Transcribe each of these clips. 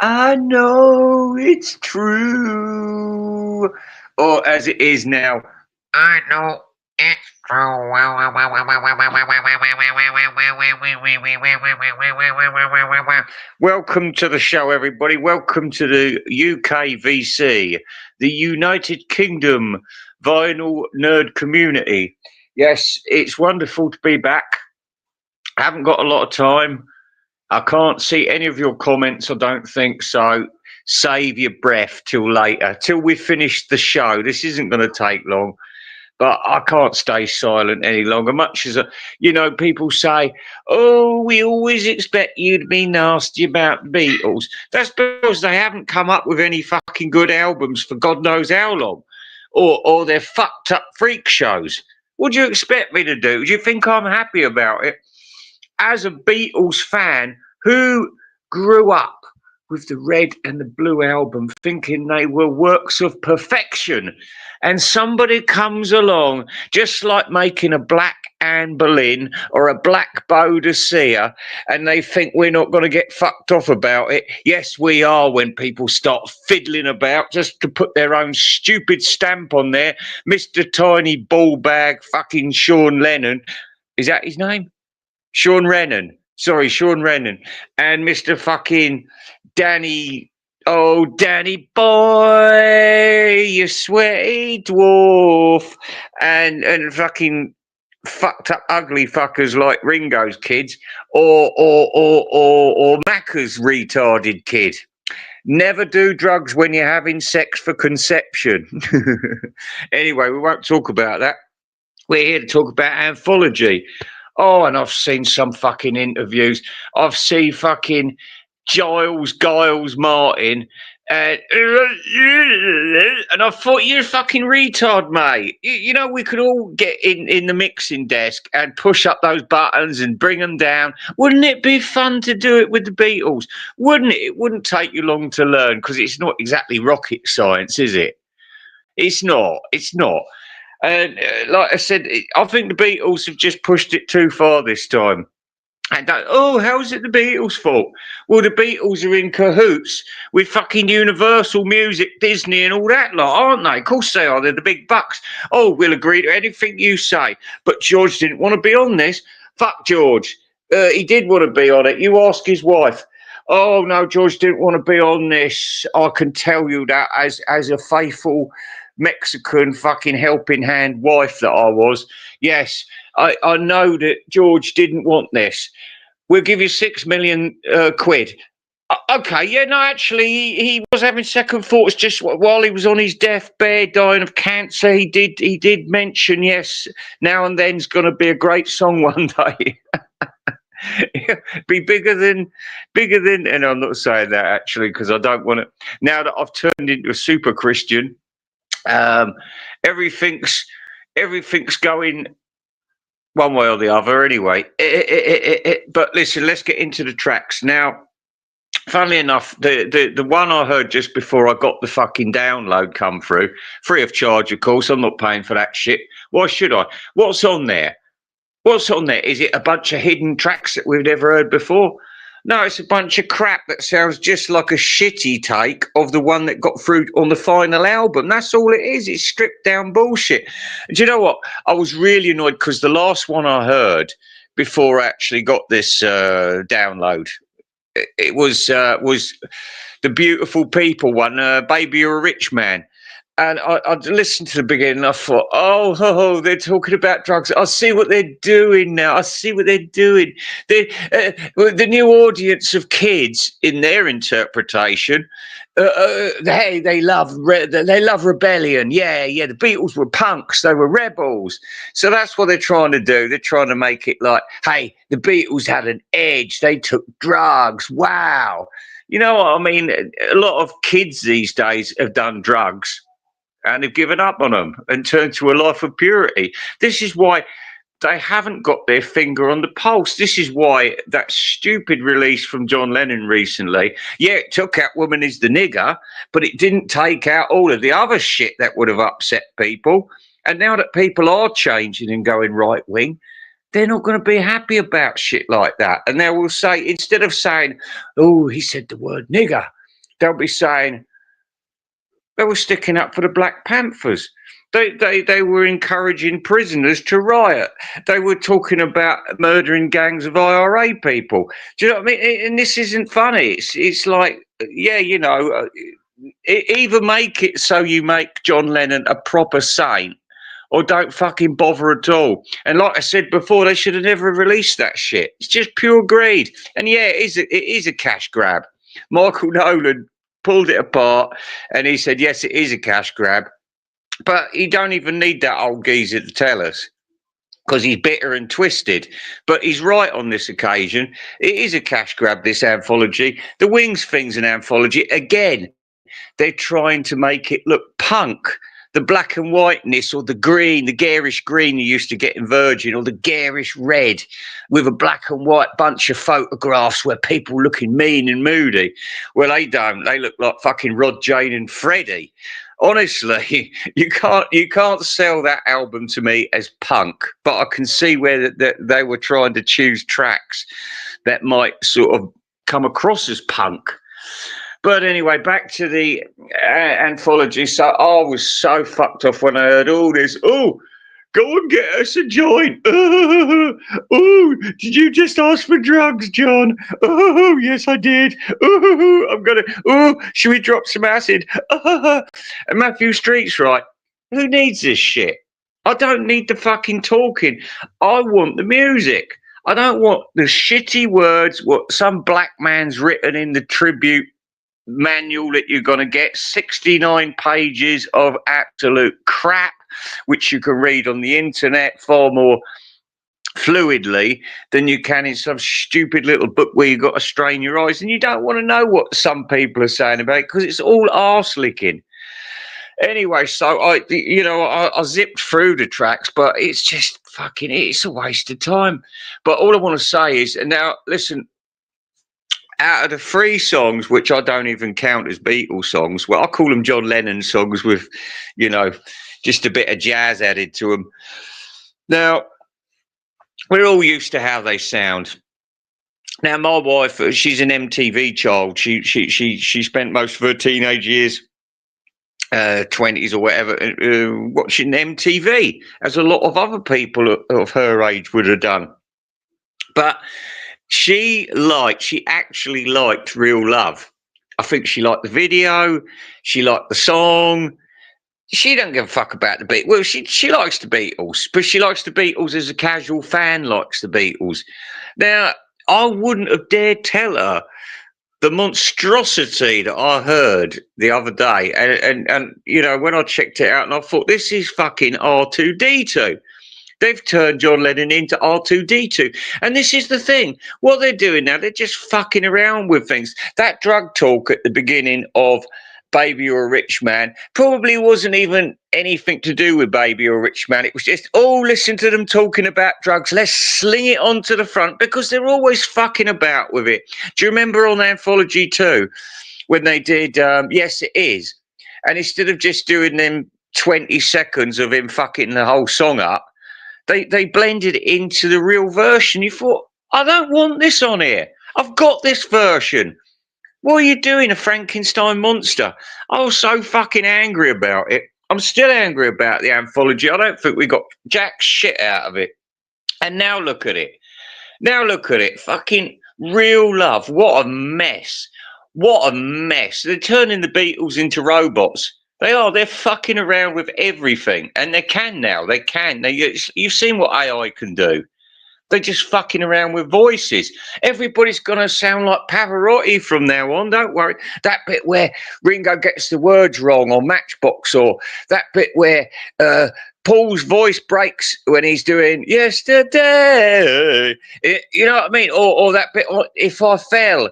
I know it's true. Or as it is now, I know it's true. Welcome to the show, everybody. Welcome to the UKVC, the United Kingdom Vinyl Nerd Community. Yes, it's wonderful to be back. I haven't got a lot of time. I can't see any of your comments, I don't think so. Save your breath till later, till we finish the show. This isn't going to take long, but I can't stay silent any longer. Much as, people say, oh, we always expect you to be nasty about the Beatles. That's because they haven't come up with any fucking good albums for God knows how long, or they're fucked up freak shows. What do you expect me to do? Do you think I'm happy about it? As a Beatles fan who grew up with the red and the blue album thinking they were works of perfection, and somebody comes along just like making a black Anne Boleyn or a black Boadicea, and they think we're not going to get fucked off about it. Yes, we are, when people start fiddling about just to put their own stupid stamp on there. Mr. Tiny Ballbag fucking Sean Lennon. Is that his name? Sean Rennan. Sorry, Sean Rennan. And Mr. fucking Danny. Oh, Danny boy, you sweaty dwarf. And fucking fucked up ugly fuckers like Ringo's kids or Macca's retarded kid. Never do drugs when you're having sex for conception. Anyway, we won't talk about that. We're here to talk about Anthology. Oh, and I've seen some fucking interviews. I've seen fucking Giles Martin. And I thought, you're a fucking retard, mate. You know, we could all get in the mixing desk and push up those buttons and bring them down. Wouldn't it be fun to do it with the Beatles? Wouldn't it? It wouldn't take you long to learn, because it's not exactly rocket science, is it? It's not. It's not. And like I said, I think the Beatles have just pushed it too far this time. And how's it the Beatles' fault? Well, the Beatles are in cahoots with fucking Universal Music, Disney, and all that lot, aren't they? Of course they are. They're the big bucks. Oh, we'll agree to anything you say. But George didn't want to be on this. Fuck George. He did want to be on it. You ask his wife. Oh no, George didn't want to be on this. I can tell you that as a faithful Mexican fucking helping hand wife that I was. Yes, I know that George didn't want this. We'll give you 6 million quid. Okay, yeah, no, actually, he was having second thoughts just while he was on his deathbed, dying of cancer. He did mention, yes, now and then's going to be a great song one day. Be bigger than, and I'm not saying that actually because I don't want to. Now that I've turned into a super Christian, everything's going one way or the other anyway. But listen, let's get into the tracks now. Funnily enough, the one I heard just before I got the fucking download come through, free of charge, of course. I'm not paying for that shit. Why should I? What's on there? What's on there? Is it a bunch of hidden tracks that we've never heard before? No, it's a bunch of crap that sounds just like a shitty take of the one that got through on the final album. That's all it is. It's stripped down bullshit. Do you know what? I was really annoyed because the last one I heard before I actually got this download, it was the Beautiful People one, Baby You're a Rich Man. And I listened to the beginning and I thought, they're talking about drugs. I see what they're doing now. I see what they're doing. The new audience of kids, in their interpretation, they love rebellion. Yeah, the Beatles were punks. They were rebels. So that's what they're trying to do. They're trying to make it like, hey, the Beatles had an edge. They took drugs. Wow. You know what I mean? A lot of kids these days have done drugs and have given up on them and turned to a life of purity. This is why they haven't got their finger on the pulse. This is why that stupid release from John Lennon recently, yeah, it took out Woman is the Nigger, but it didn't take out all of the other shit that would have upset people. And now that people are changing and going right wing, they're not going to be happy about shit like that. And they will say, instead of saying, oh, he said the word nigger, they'll be saying they were sticking up for the Black Panthers. They were encouraging prisoners to riot. They were talking about murdering gangs of IRA people. Do you know what I mean? And this isn't funny. It's like, yeah, you know, either make it so you make John Lennon a proper saint, or don't fucking bother at all. And like I said before, they should have never released that shit. It's just pure greed. And yeah, it is a cash grab. Michael Nolan pulled it apart and he said, yes, it is a cash grab. But you don't even need that old geezer to tell us, because he's bitter and twisted. But he's right on this occasion. It is a cash grab, this anthology. The Wings thing's an anthology. Again, they're trying to make it look punk. The black and whiteness, or the green, the garish green you used to get in Virgin, or the garish red with a black and white bunch of photographs where people looking mean and moody. Well, they don't. They look like fucking Rod, Jane and Freddie. Honestly, you can't sell that album to me as punk, but I can see where they were trying to choose tracks that might sort of come across as punk. But anyway, back to the anthology. So I was so fucked off when I heard all this. Oh, go and get us a joint. Oh, did you just ask for drugs, John? Oh, yes, I did. Oh, I'm going to. Oh, should we drop some acid? And Matthew Street's right. Who needs this shit? I don't need the fucking talking. I want the music. I don't want the shitty words, what some black man's written in the tribute manual that you're going to get. 69 pages of absolute crap, which you can read on the internet far more fluidly than you can in some stupid little book where you've got to strain your eyes, and you don't want to know what some people are saying about it because it's all arse licking. Anyway, so I zipped through the tracks, but it's just fucking, it's a waste of time. But all I want to say is, and now listen, out of the 3 songs, which I don't even count as Beatles songs, well, I call them John Lennon songs with, you know, just a bit of jazz added to them. Now, we're all used to how they sound. Now, my wife, she's an MTV child. She spent most of her teenage years, 20s or whatever, watching MTV, as a lot of other people of her age would have done. But she actually liked Real Love. I think she liked the video. She liked the song. She don't give a fuck about the Beatles. Well, she likes the Beatles, but she likes the Beatles as a casual fan likes the Beatles. Now, I wouldn't have dared tell her the monstrosity that I heard the other day. And you know, when I checked it out and I thought, this is fucking R2D2. They've turned John Lennon into R2D2. And this is the thing. What they're doing now, they're just fucking around with things. That drug talk at the beginning of Baby or a Rich Man probably wasn't even anything to do with Baby or a Rich Man. It was just, oh, listen to them talking about drugs. Let's sling it onto the front, because they're always fucking about with it. Do you remember on Anthology 2 when they did Yes, It Is? And instead of just doing them 20 seconds of him fucking the whole song up, they blended it into the real version. You thought, I don't want this on here. I've got this version. What are you doing, a Frankenstein monster? I was so fucking angry about it. I'm still angry about the anthology. I don't think we got jack shit out of it. And now look at it. Now look at it. Fucking Real Love. What a mess. What a mess. They're turning the Beatles into robots. They are. They're fucking around with everything. And they can now. They can. You've seen what AI can do. They're just fucking around with voices. Everybody's going to sound like Pavarotti from now on. Don't worry. That bit where Ringo gets the words wrong, or Matchbox, or that bit where Paul's voice breaks when he's doing Yesterday. You know what I mean? Or that bit, If I Fell.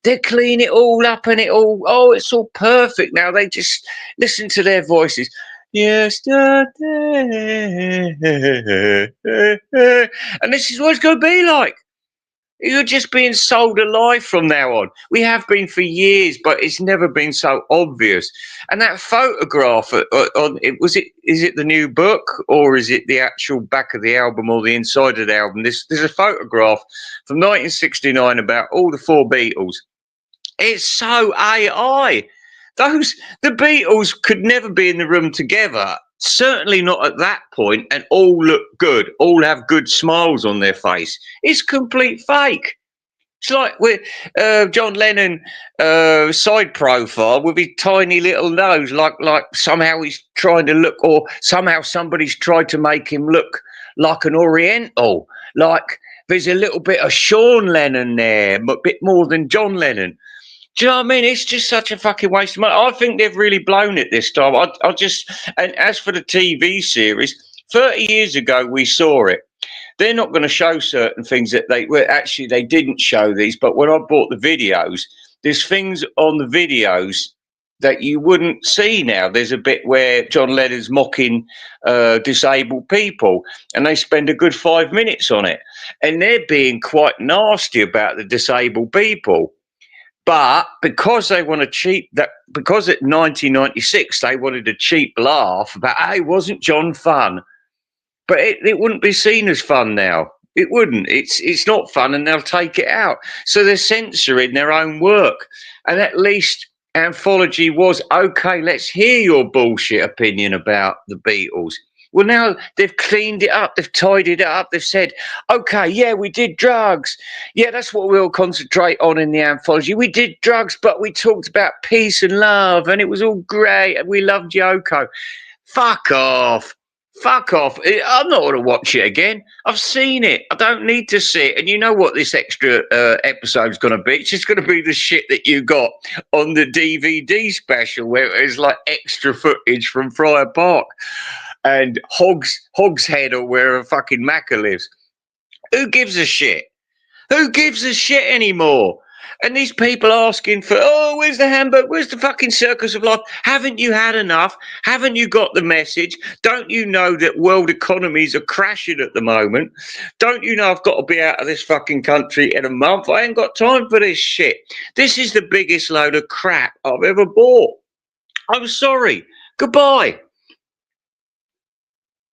They clean it all up and it's all perfect now. They just listen to their voices. Yesterday, and this is what it's going to be like. You're just being sold a lie from now on. We have been for years, but it's never been so obvious. And that photograph is it the new book, or is it the actual back of the album or the inside of the album? There's a photograph from 1969 about all the 4 Beatles. It's so AI. The Beatles could never be in the room together. Certainly not at that point, and all look good. All have good smiles on their face. It's complete fake. It's like with John Lennon side profile with his tiny little nose, like somehow he's trying to look, or somehow somebody's tried to make him look like an Oriental. Like there's a little bit of Sean Lennon there, a bit more than John Lennon. Do you know what I mean? It's just such a fucking waste of money. I think they've really blown it this time. I just, and as for the TV series, 30 years ago we saw it. They're not going to show certain things that they didn't show these, but when I bought the videos, there's things on the videos that you wouldn't see now. There's a bit where John Lennon's mocking disabled people, and they spend a good 5 minutes on it, and they're being quite nasty about the disabled people. But because they want to because at 1996 they wanted a cheap laugh about, hey, wasn't John fun? But it wouldn't be seen as fun now. It wouldn't. It's not fun, and they'll take it out. So they're censoring their own work. And at least Anthology was, okay, let's hear your bullshit opinion about the Beatles. Well, now they've cleaned it up. They've tidied it up. They've said, okay, yeah, we did drugs. Yeah, that's what we'll concentrate on in the Anthology. We did drugs, but we talked about peace and love, and it was all great, and we loved Yoko. Fuck off. Fuck off. I'm not going to watch it again. I've seen it. I don't need to see it. And you know what this extra episode's going to be? It's just going to be the shit that you got on the DVD special, where it's like extra footage from Friar Park and Hog's Head, or where fucking Macca lives. Who gives a shit? Who gives a shit anymore? And these people asking for, oh, where's the Hamburg? Where's the fucking Circus of Life? Haven't you had enough? Haven't you got the message? Don't you know that world economies are crashing at the moment? Don't you know I've got to be out of this fucking country in a month? I ain't got time for this shit. This is the biggest load of crap I've ever bought. I'm sorry. Goodbye.